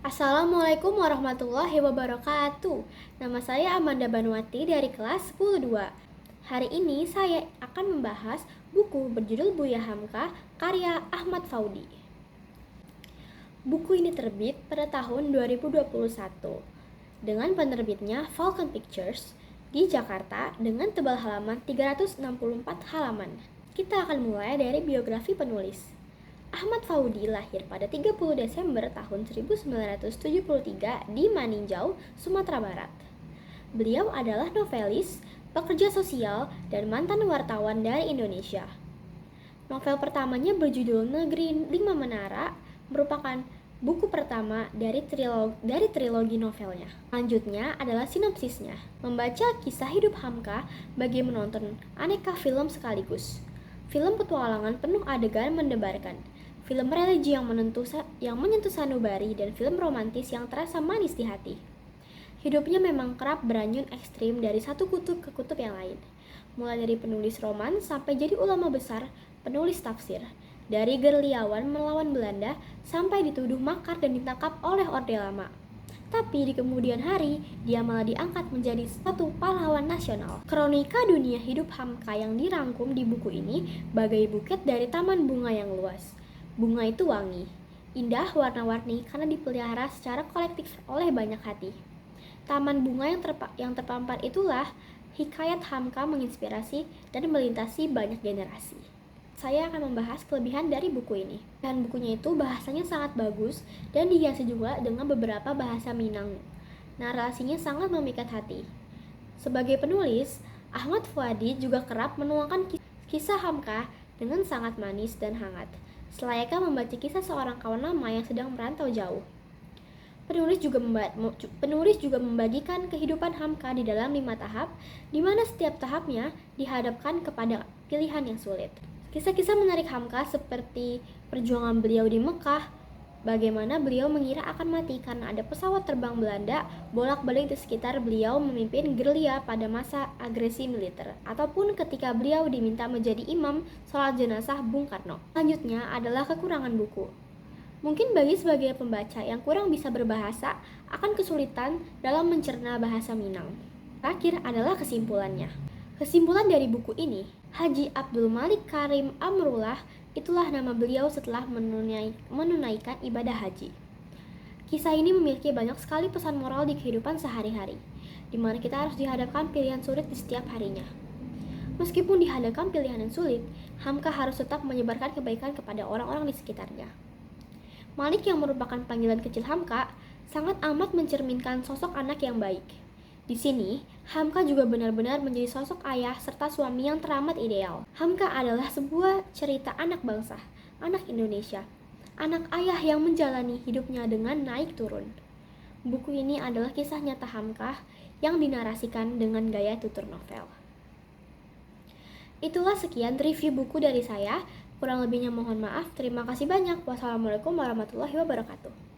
Assalamualaikum warahmatullahi wabarakatuh. Nama saya Amanda Banuati dari kelas 10-2. Hari ini saya akan membahas buku berjudul Buya Hamka karya Ahmad Faudi. Buku ini terbit pada tahun 2021 dengan penerbitnya Falcon Pictures di Jakarta dengan tebal halaman 364 halaman. Kita akan mulai dari biografi penulis. Ahmad Faudi lahir pada 30 Desember tahun 1973 di Maninjau, Sumatera Barat. Beliau adalah novelis, pekerja sosial, dan mantan wartawan dari Indonesia. Novel pertamanya berjudul Negeri Lima Menara merupakan buku pertama dari trilogi novelnya. Selanjutnya adalah sinopsisnya. Membaca kisah hidup Hamka bagi menonton aneka film sekaligus. Film petualangan penuh adegan mendebarkan, film religi yang menyentuh sanubari, dan film romantis yang terasa manis di hati. Hidupnya memang kerap beranyun ekstrim dari satu kutub ke kutub yang lain. Mulai dari penulis roman sampai jadi ulama besar, penulis tafsir. Dari gerilyawan melawan Belanda sampai dituduh makar dan ditangkap oleh Orde Lama. Tapi di kemudian hari, dia malah diangkat menjadi satu pahlawan nasional. Kronika dunia hidup Hamka yang dirangkum di buku ini bagai buket dari taman bunga yang luas. Bunga itu wangi, indah, warna-warni karena dipelihara secara kolektif oleh banyak hati. Taman bunga yang terpampar itulah hikayat Hamka menginspirasi dan melintasi banyak generasi. Saya akan membahas kelebihan dari buku ini. Dan bukunya itu bahasanya sangat bagus dan dihiasi juga dengan beberapa bahasa Minang. Narasinya sangat memikat hati. Sebagai penulis, Ahmad Faudi juga kerap menuangkan kisah Hamka dengan sangat manis dan hangat, selayaknya membaca kisah seorang kawan lama yang sedang merantau jauh. Penulis juga membagikan kehidupan Hamka di dalam 5 tahap, di mana setiap tahapnya dihadapkan kepada pilihan yang sulit. Kisah-kisah menarik Hamka seperti perjuangan beliau di Mekah, bagaimana beliau mengira akan mati karena ada pesawat terbang Belanda bolak-balik di sekitar beliau memimpin gerilya pada masa agresi militer, ataupun ketika beliau diminta menjadi imam sholat jenazah Bung Karno. Selanjutnya adalah kekurangan buku. Mungkin bagi sebagian pembaca yang kurang bisa berbahasa akan kesulitan dalam mencerna bahasa Minang. Terakhir adalah kesimpulannya. Kesimpulan dari buku ini, Haji Abdul Malik Karim Amrullah itulah nama beliau setelah menunaikan ibadah haji. Kisah ini memiliki banyak sekali pesan moral di kehidupan sehari-hari, di mana kita harus dihadapkan pilihan sulit di setiap harinya. Meskipun dihadapkan pilihan yang sulit, Hamka harus tetap menyebarkan kebaikan kepada orang-orang di sekitarnya. Malik yang merupakan panggilan kecil Hamka sangat amat mencerminkan sosok anak yang baik. Di sini, Hamka juga benar-benar menjadi sosok ayah serta suami yang teramat ideal. Hamka adalah sebuah cerita anak bangsa, anak Indonesia, anak ayah yang menjalani hidupnya dengan naik turun. Buku ini adalah kisah nyata Hamka yang dinarasikan dengan gaya tutur novel. Itulah sekian review buku dari saya. Kurang lebihnya mohon maaf. Terima kasih banyak. Wassalamualaikum warahmatullahi wabarakatuh.